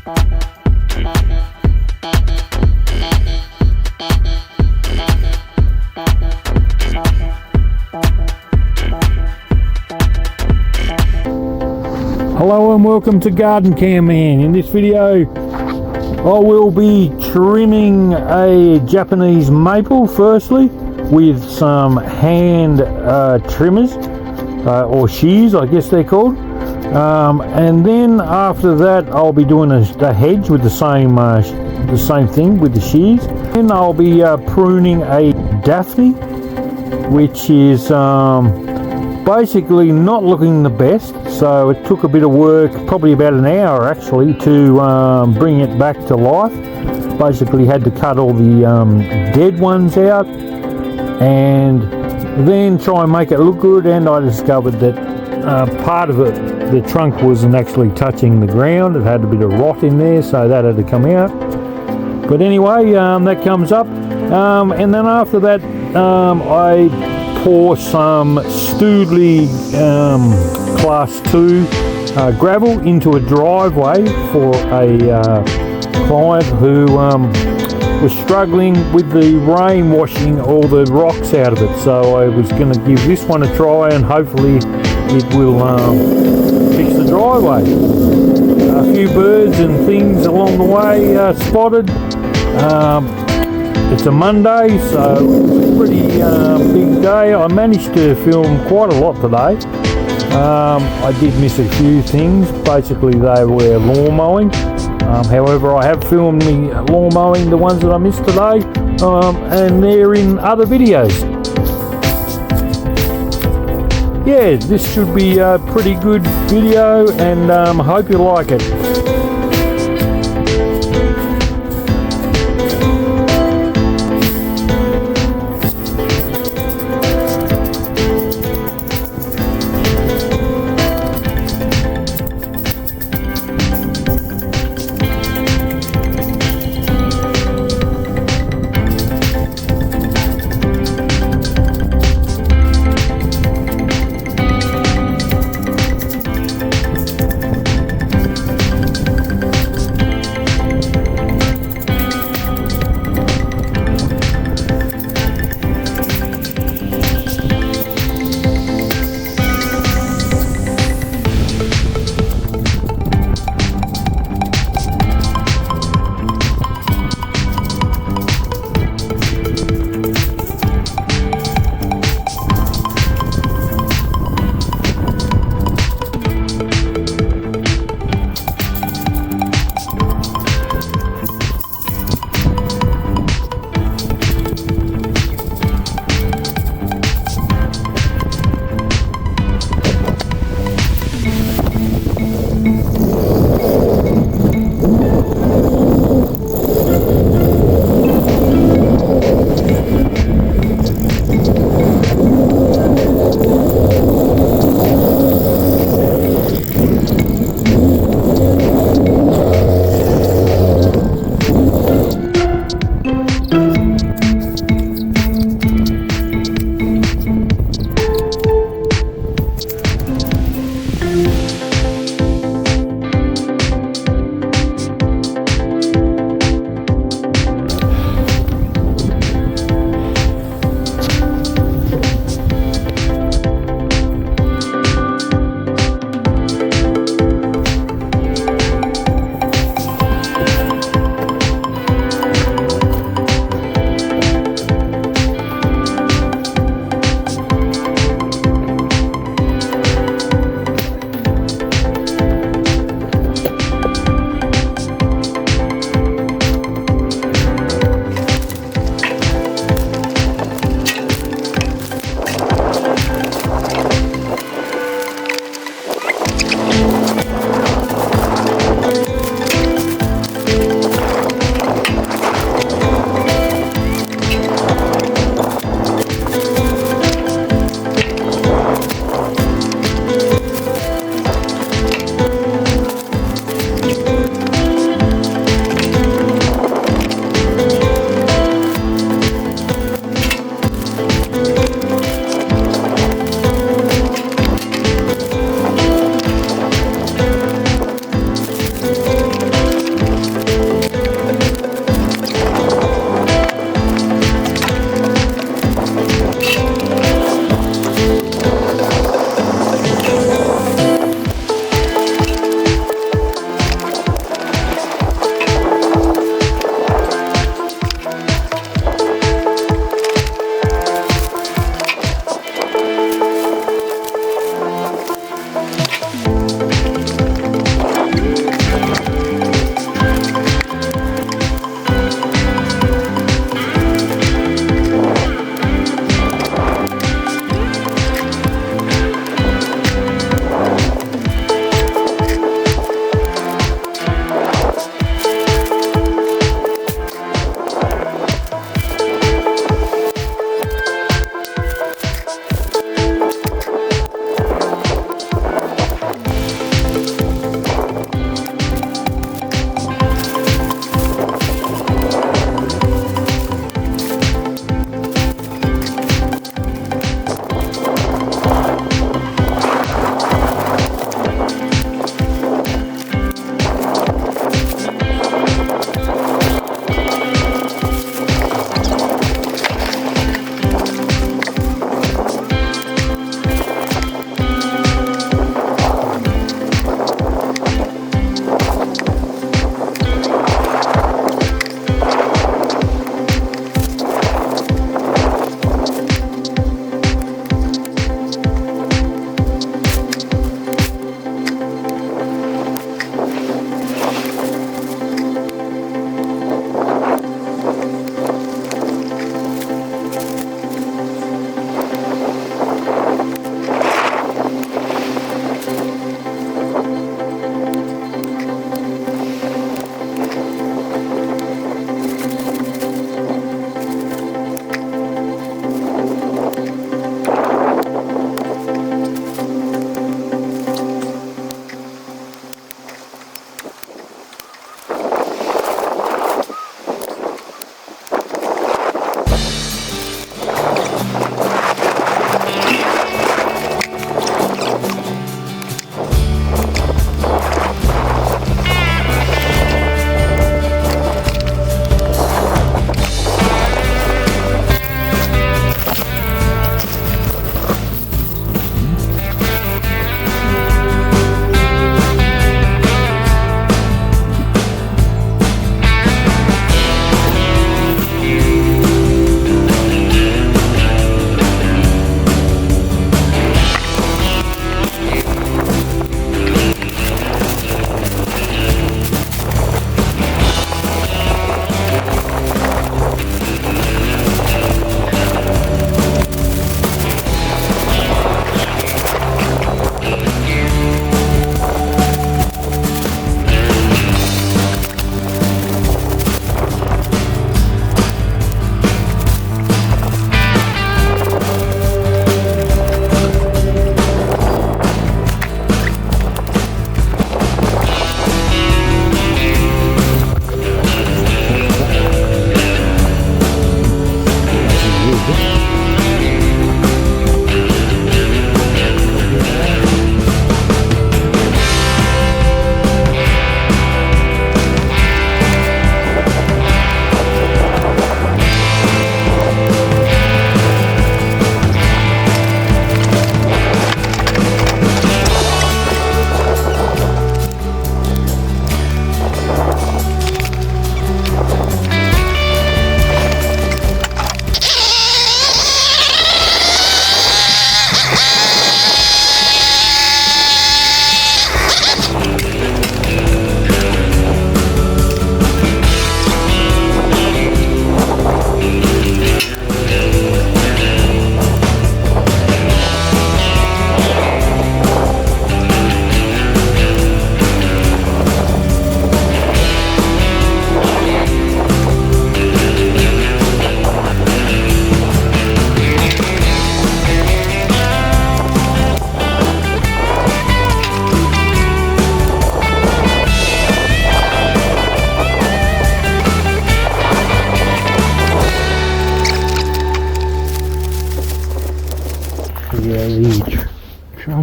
Hello and welcome to Garden Care Man. In this video I will be trimming a Japanese maple firstly with some hand trimmers or shears, I guess they're called, and then after that I'll be doing a hedge with the same thing with the shears. Then I'll be pruning a Daphne, which is basically not looking the best, so it took a bit of work, probably about an hour actually, to bring it back to life. Basically had to cut all the dead ones out and then try and make it look good, and I discovered that part of it, the trunk wasn't actually touching the ground. It had a bit of rot in there, so that had to come out. But anyway, that comes up, and then after that I pour some Stoodley class 2 gravel into a driveway for a client who was struggling with the rain washing all the rocks out of it. So I was going to give this one a try and hopefully it will fix the driveway. A few birds and things along the way spotted. It's a Monday, so it's a pretty big day. I managed to film quite a lot today. I did miss a few things. Basically they were lawn mowing. However, I have filmed me lawn mowing, the ones that I missed today, and they're in other videos. Yeah, this should be a pretty good video, and I hope you like it.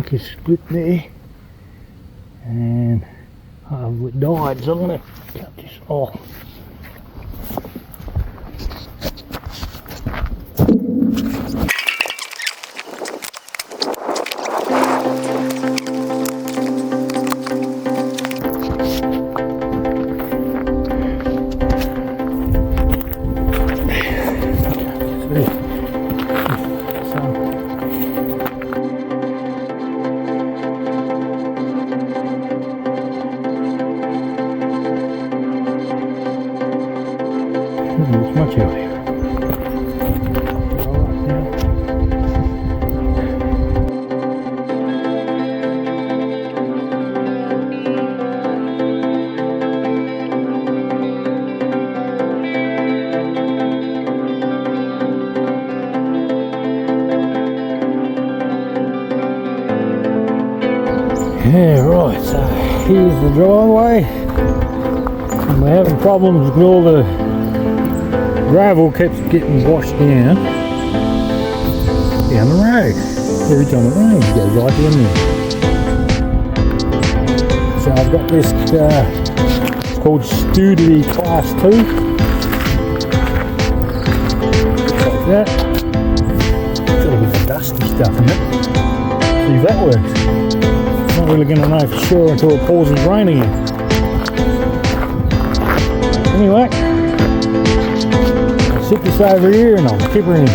trunk is split there, and I've died, so I'm going to cut this off. It's much earlier. Yeah, right, so here's the driveway, and we're having problems with all the gravel keeps getting washed down the road. Every time it rains, it goes right down there. So I've got this, it's called Studity Class 2. Like that. Got a bit of dusty stuff in it. See if that works. Not really going to know for sure until it pauses raining again. Anyway, I'll sit this over here and I'll keep her in.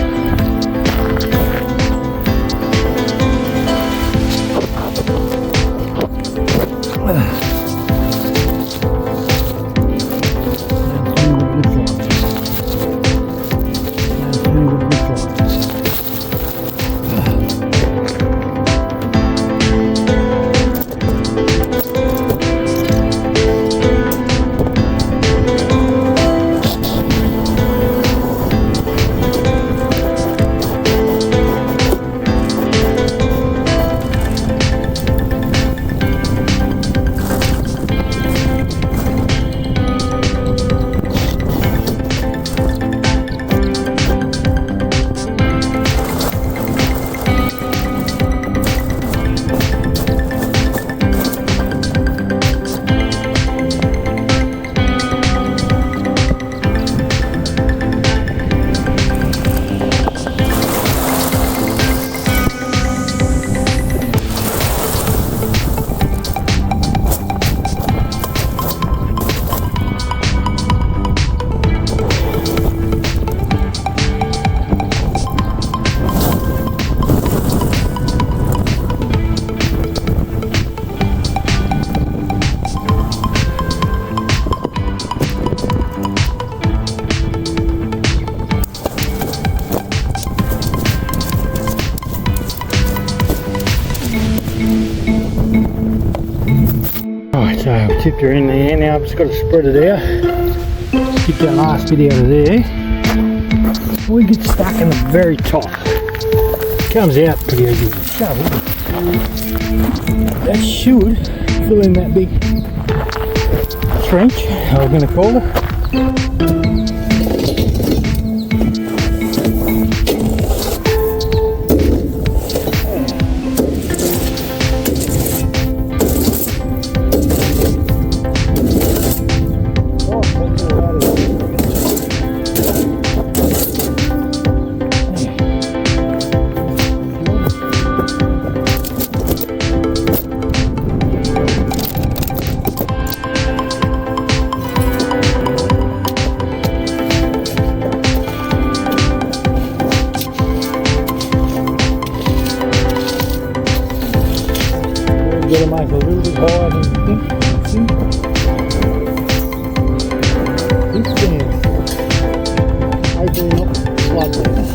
So I've tipped her in there, now I've just got to spread it out. Keep that last bit out of there. We get stuck in the very top. Comes out pretty easy with a shovel. That should fill in that big trench, I was going to call it. Get them like a little bit higher than you think. See? It's down. Opening up the floodgates.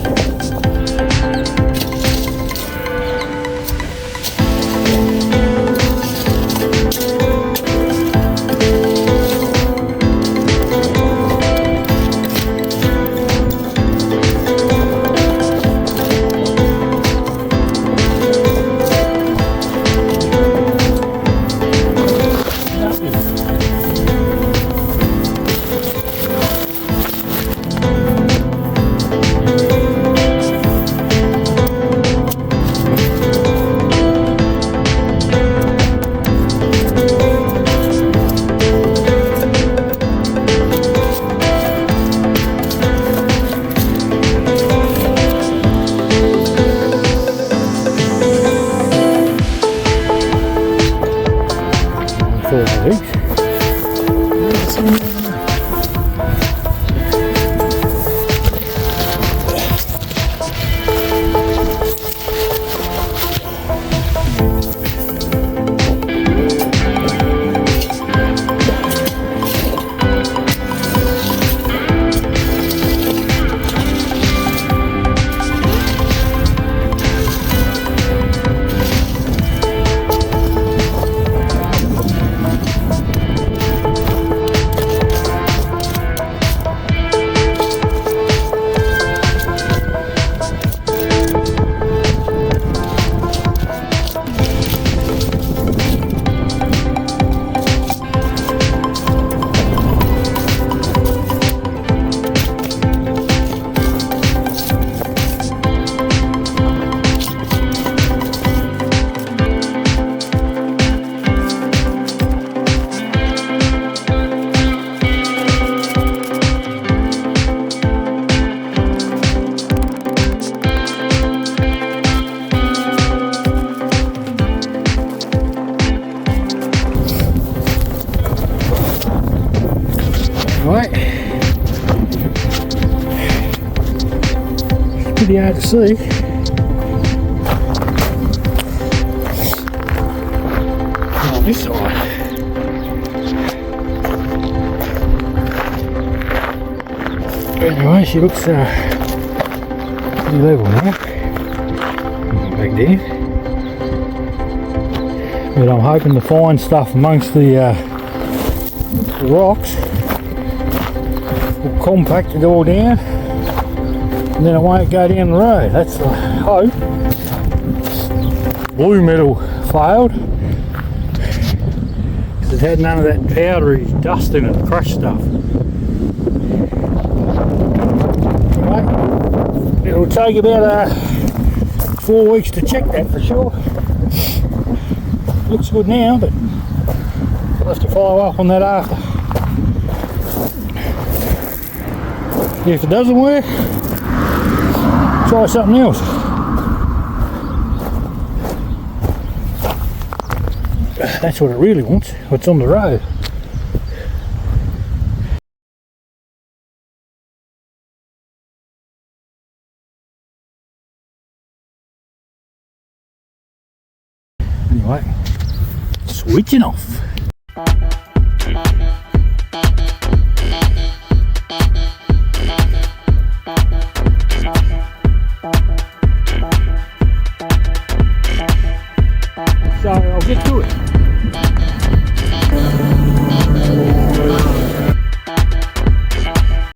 Right, it's pretty hard to see. On this side, anyway, she looks pretty level now. Back there, but I'm hoping to find stuff amongst the rocks. We'll compact it all down and then it won't go down the road. That's the hope. Blue metal failed because it had none of that powdery dust in it, crushed stuff. Anyway, it'll take about 4 weeks to check that for sure. Looks good now, but we'll have to follow up on that after. If it doesn't work, try something else. That's what it really wants, what's on the road. Anyway, switching off. So I'll get to it.